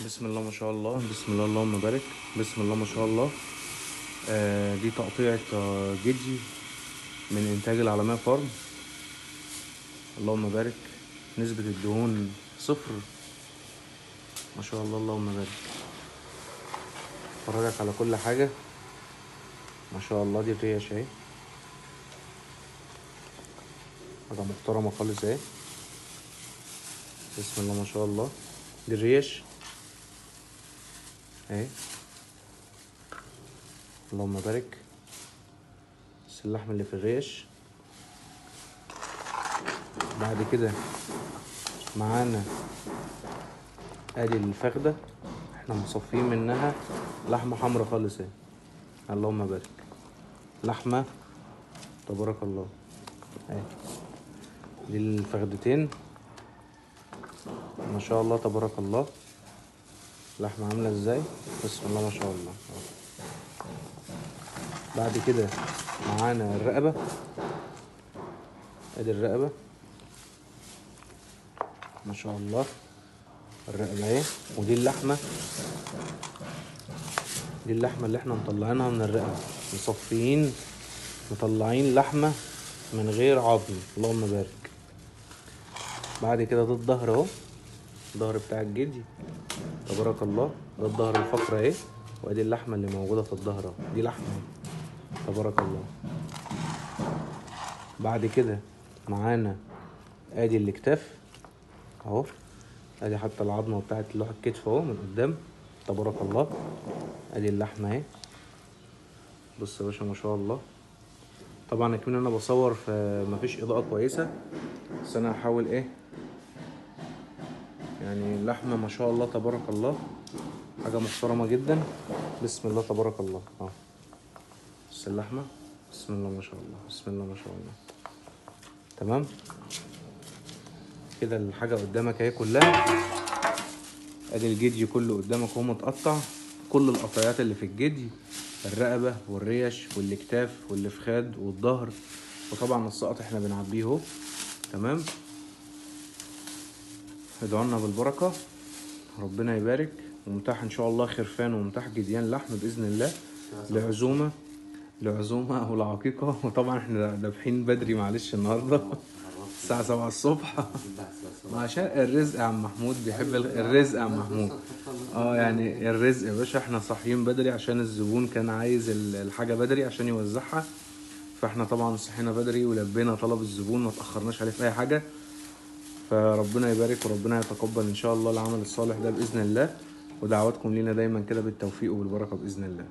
بسم الله ما شاء الله، بسم الله اللهم بارك. بسم الله ما شاء الله. دي تقطيعة جدي من إنتاج العالمية فارم. اللهم بارك. نسبة الدهون صفر. ما شاء الله اللهم بارك. اتفرجك على كل حاجة. ما شاء الله دي الريش اهي، حاجة محترمة خالص اهي. بسم الله ما شاء الله. دي الريش اهي. اللهم بارك. بس اللحم اللي في الريش. بعد كده معانا ادي الفخدة، احنا مصفين منها لحمة حمرا خالص اهي. اللهم بارك. لحمة تبارك الله اهي. دي الفخدتين ما شاء الله تبارك الله. لحمة عاملة ازاي؟ بسم الله ما شاء الله. بعد كده معانا الرقبة. ادي الرقبة ما شاء الله. الرقبة اهي. ودي اللحمة، دي اللحمة اللي احنا مطلعينها من الرقبة، مصفيين مطلعين لحمة من غير عظم. اللهم بارك. بعد كده ده الظهر اهو، الظهر بتاع الجدي تبارك الله. ده الظهر الفقرة اهي. وادي اللحمة اللي موجودة في الظهر اهو، دي لحمة تبارك الله. بعد كده معانا ادي الاكتاف اهو. ادي حتى العظمة بتاعت لوح الكتف اهو من قدام تبارك الله. ادي اللحمة اهي. بص يا باشا ما شاء الله. طبعا كمان انا بصور فمفيش اضاءة كويسة، بس انا هحاول ايه يعني. اللحمة ما شاء الله تبارك الله، حاجة محترمة جدا. بسم الله تبارك الله اهو. بس اللحمة بسم الله ما شاء الله، بسم الله ما شاء الله. تمام كده الحاجة قدامك اهي كلها. ادي الجدي كله قدامك اهو متقطع. كل القطعيات اللي في الجدي، الرقبة والريش والاكتاف والفخاد والظهر، وطبعا السقط احنا بنعبيه اهو. تمام. ادعوا لنا بالبركة، ربنا يبارك. ومتاح ان شاء الله خرفان ومتاح جديان لحم باذن الله لعزومة، لعزومة او لعقيقة. وطبعا احنا ذابحين بدري معلش النهارده الساعة 7 الصبح. عشان الرزق يا عم محمود بيحب الرزق يا عم محمود. يعني الرزق يا باشا. احنا صاحيين بدري عشان الزبون كان عايز الحاجة بدري عشان يوزعها، فاحنا طبعا صحينا بدري ولبينا طلب الزبون، ما تأخرناش عليه في اي حاجة. فربنا يبارك وربنا يتقبل ان شاء الله العمل الصالح ده باذن الله. ودعواتكم لينا دايما كده بالتوفيق وبالبركة باذن الله.